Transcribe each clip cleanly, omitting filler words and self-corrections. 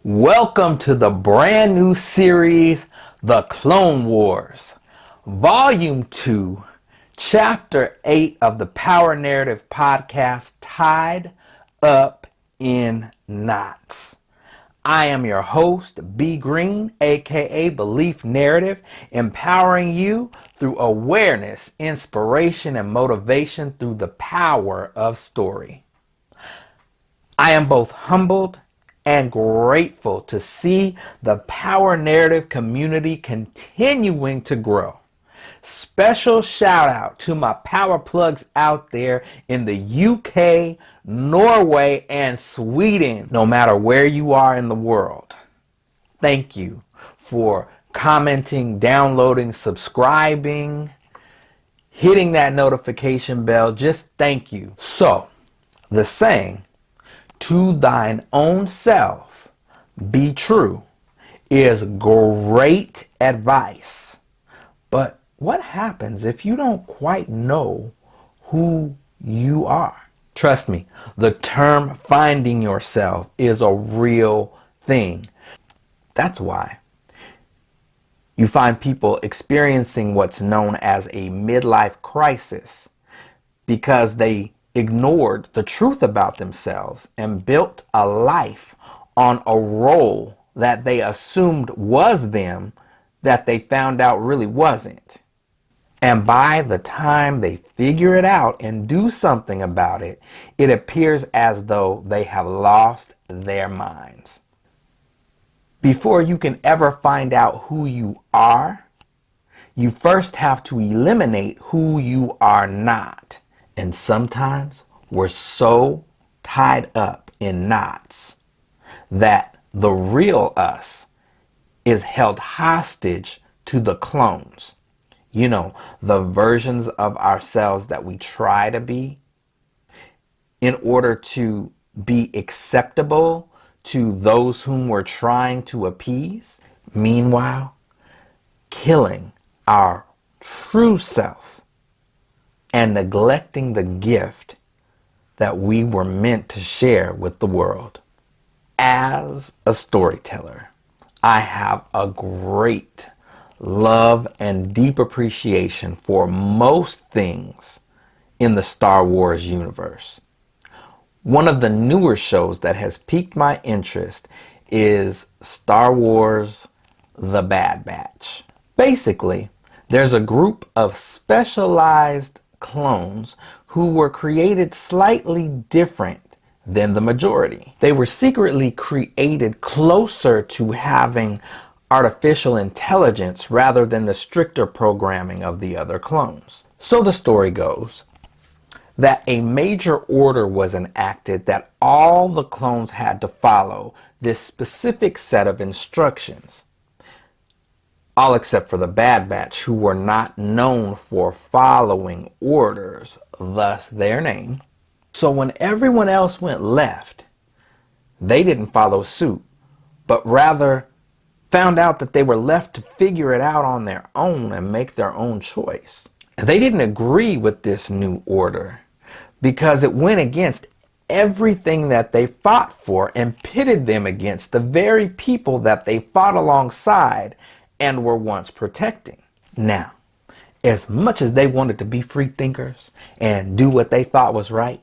Welcome to the brand new series, The Clone Wars, Volume 2, Chapter 8 of the Power Narrative podcast, Tied Up in Knots. I am your host, B Green, aka Belief Narrative, empowering you through awareness, inspiration, and motivation through the power of story. I am both humbled and grateful to see the Power Narrative community continuing to grow. Special shout out to my power plugs out there in the UK, Norway, and Sweden, no matter where you are in the world. Thank you for commenting, downloading, subscribing, hitting that notification bell. Just thank you. So, the saying, to thine own self be true, is great advice. But what happens if you don't quite know who you are? Trust me, the term finding yourself is a real thing. That's why you find people experiencing what's known as a midlife crisis, because they ignored the truth about themselves and built a life on a role that they assumed was them that they found out really wasn't. And by the time they figure it out and do something about it, it appears as though they have lost their minds. Before you can ever find out who you are, you first have to eliminate who you are not. And sometimes we're so tied up in knots that the real us is held hostage to the clones. You know, the versions of ourselves that we try to be in order to be acceptable to those whom we're trying to appease. Meanwhile, killing our true self and neglecting the gift that we were meant to share with the world. As a storyteller, I have a great love and deep appreciation for most things in the Star Wars universe. One of the newer shows that has piqued my interest is Star Wars The Bad Batch. Basically, there's a group of specialized clones who were created slightly different than the majority. They were secretly created closer to having artificial intelligence rather than the stricter programming of the other clones. So the story goes that a major order was enacted that all the clones had to follow this specific set of instructions. All except for the Bad Batch, who were not known for following orders, thus their name. So when everyone else went left, they didn't follow suit, but rather found out that they were left to figure it out on their own and make their own choice. They didn't agree with this new order because it went against everything that they fought for and pitted them against the very people that they fought alongside and were once protecting. Now, as much as they wanted to be free thinkers and do what they thought was right,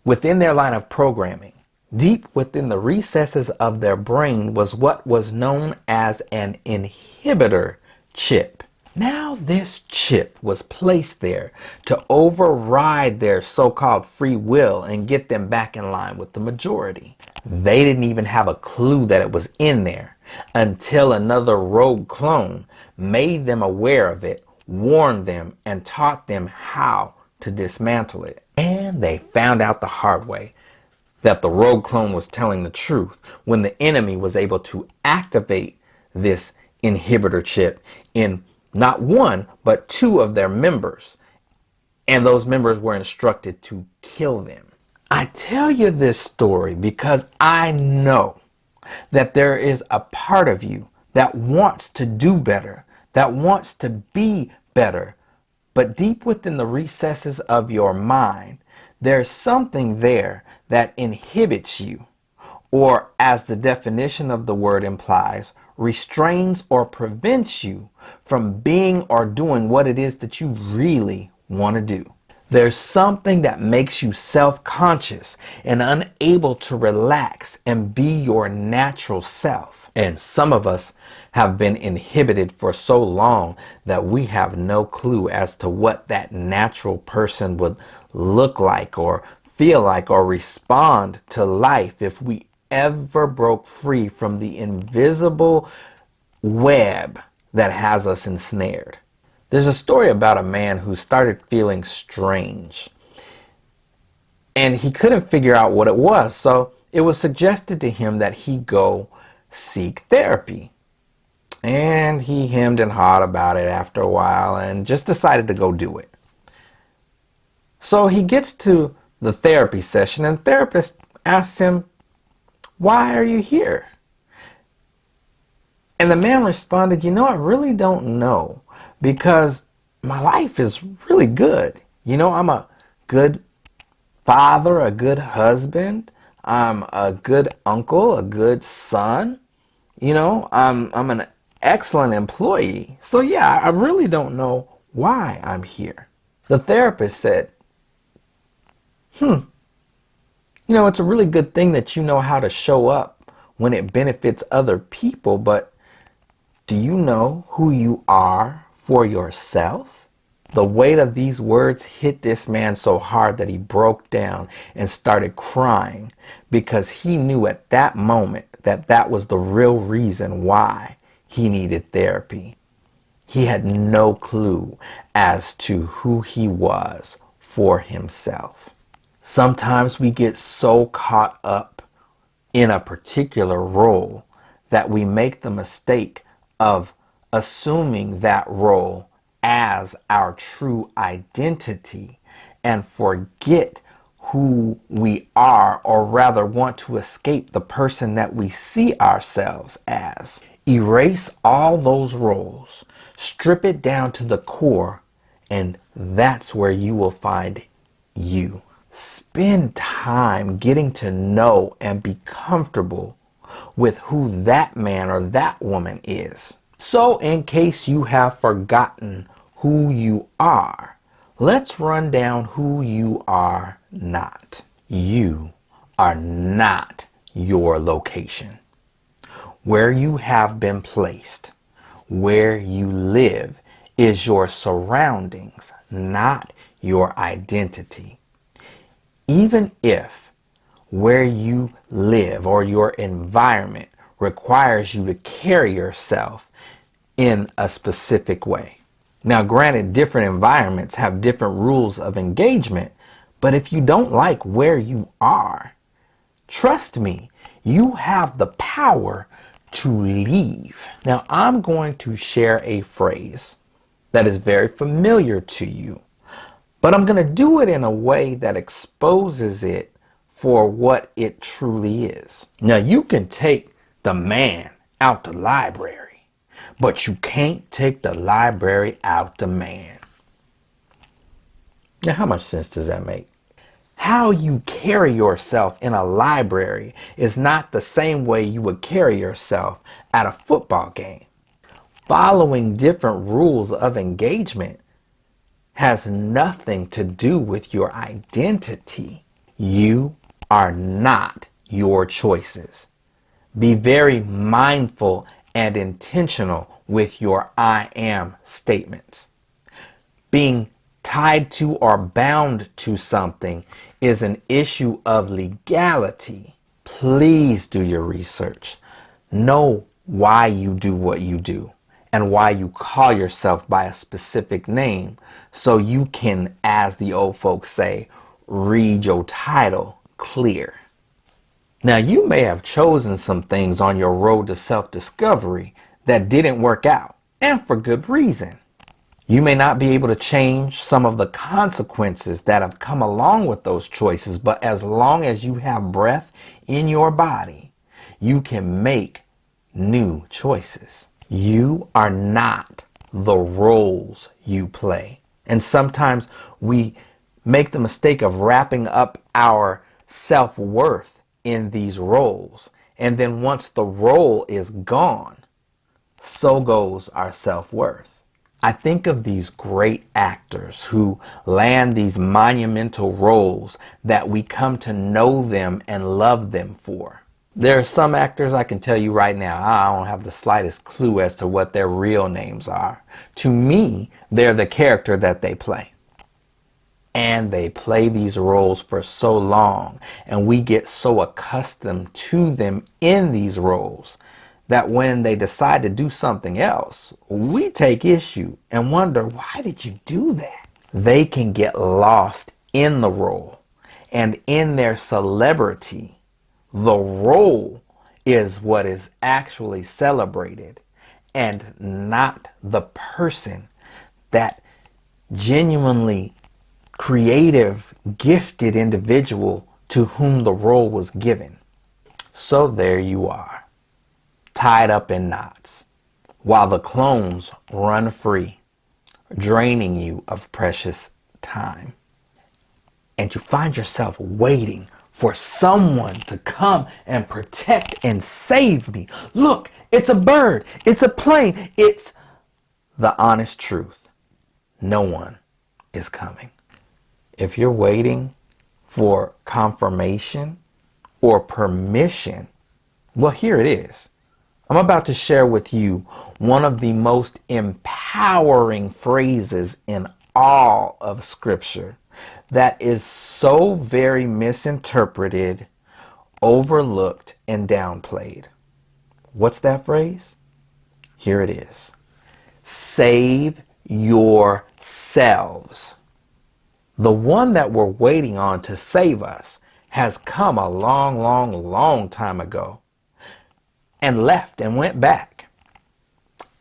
within their line of programming, deep within the recesses of their brain, was what was known as an inhibitor chip. Now this chip was placed there to override their so-called free will and get them back in line with the majority. They didn't even have a clue that it was in there until another rogue clone made them aware of it, warned them, and taught them how to dismantle it. And they found out the hard way that the rogue clone was telling the truth when the enemy was able to activate this inhibitor chip in not one, but two of their members. And those members were instructed to kill them. I tell you this story because I know that there is a part of you that wants to do better, that wants to be better. But deep within the recesses of your mind, there's something there that inhibits you or as the definition of the word implies, restrains or prevents you from being or doing what it is that you really want to do. There's something that makes you self-conscious and unable to relax and be your natural self. And some of us have been inhibited for so long that we have no clue as to what that natural person would look like or feel like or respond to life if we ever broke free from the invisible web that has us ensnared. There's a story about a man who started feeling strange and he couldn't figure out what it was. So it was suggested to him that he go seek therapy. And he hemmed and hawed about it after a while and just decided to go do it. So he gets to the therapy session and the therapist asks him, "Why are you here?" And the man responded, "I really don't know, because my life is really good. I'm a good father, a good husband. I'm a good uncle, a good son. I'm an excellent employee. So yeah, I really don't know why I'm here." The therapist said, it's a really good thing that you know how to show up when it benefits other people, but do you know who you are for yourself?" The weight of these words hit this man so hard that he broke down and started crying, because he knew at that moment that that was the real reason why he needed therapy. He had no clue as to who he was for himself. Sometimes we get so caught up in a particular role that we make the mistake of assuming that role as our true identity and forget who we are, or rather want to escape the person that we see ourselves as. Erase all those roles, strip it down to the core, and that's where you will find you. Spend time getting to know and be comfortable with who that man or that woman is. So in case you have forgotten who you are, let's run down who you are not. You are not your location, where you have been placed. Where you live is your surroundings, not your identity. Even if where you live or your environment requires you to carry yourself in a specific way. Now, granted, different environments have different rules of engagement, but if you don't like where you are, trust me, you have the power to leave. Now, I'm going to share a phrase that is very familiar to you, but I'm going to do it in a way that exposes it for what it truly is. Now, you can take the man out the library, but you can't take the library out the man. Now, how much sense does that make? How you carry yourself in a library is not the same way you would carry yourself at a football game. Following different rules of engagement has nothing to do with your identity. You are not your choices. Be very mindful and intentional with your I am statements. Being tied to or bound to something is an issue of legality. Please do your research. Know why you do what you do and why you call yourself by a specific name, so you can, as the old folks say, read your title clear. Now, you may have chosen some things on your road to self-discovery that didn't work out, and for good reason. You may not be able to change some of the consequences that have come along with those choices, but as long as you have breath in your body, you can make new choices. You are not the roles you play. And sometimes we make the mistake of wrapping up our self-worth in these roles. And then once the role is gone, so goes our self-worth. I think of these great actors who land these monumental roles that we come to know them and love them for. There are some actors I can tell you right now, I don't have the slightest clue as to what their real names are. To me, they're the character that they play. And they play these roles for so long, and we get so accustomed to them in these roles that when they decide to do something else, we take issue and wonder, why did you do that? They can get lost in the role, and in their celebrity, the role is what is actually celebrated and not the person, that genuinely creative, gifted individual to whom the role was given. So there you are, tied up in knots, while the clones run free, draining you of precious time. And you find yourself waiting for someone to come and protect and save me. Look, it's a bird, it's a plane, it's the honest truth. No one is coming. If you're waiting for confirmation or permission, well, here it is. I'm about to share with you one of the most empowering phrases in all of Scripture that is so very misinterpreted, overlooked, and downplayed. What's that phrase? Here it is. Save yourselves. The one that we're waiting on to save us has come a long, long, long time ago and left and went back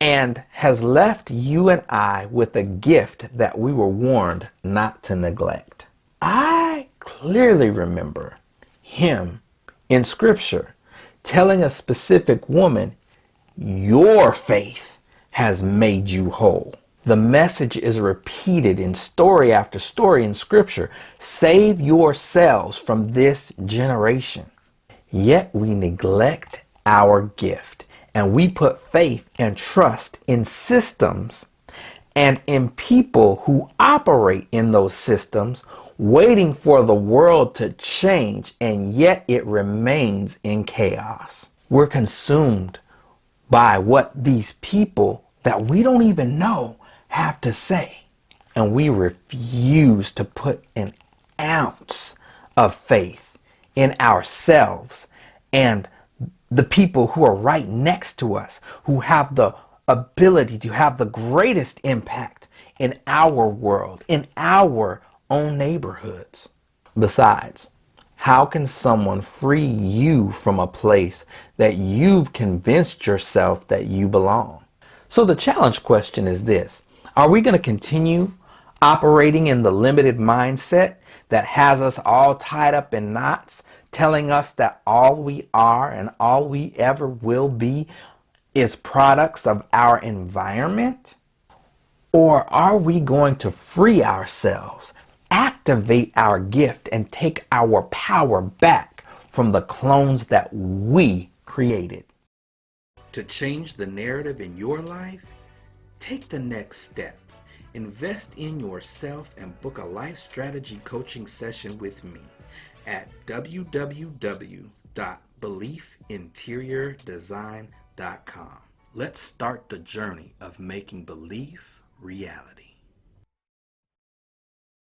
and has left you and I with a gift that we were warned not to neglect. I clearly remember him in Scripture telling a specific woman, your faith has made you whole. The message is repeated in story after story in Scripture. Save yourselves from this generation. Yet we neglect our gift, and we put faith and trust in systems and in people who operate in those systems, waiting for the world to change, and yet it remains in chaos. We're consumed by what these people that we don't even know have to say, and we refuse to put an ounce of faith in ourselves and the people who are right next to us, who have the ability to have the greatest impact in our world, in our own neighborhoods. Besides, how can someone free you from a place that you've convinced yourself that you belong? So the challenge question is this: are we going to continue operating in the limited mindset that has us all tied up in knots, telling us that all we are and all we ever will be is products of our environment? Or are we going to free ourselves, activate our gift, and take our power back from the clones that we created? To change the narrative in your life, take the next step. Invest in yourself and book a life strategy coaching session with me at www.beliefinteriordesign.com. Let's start the journey of making belief reality.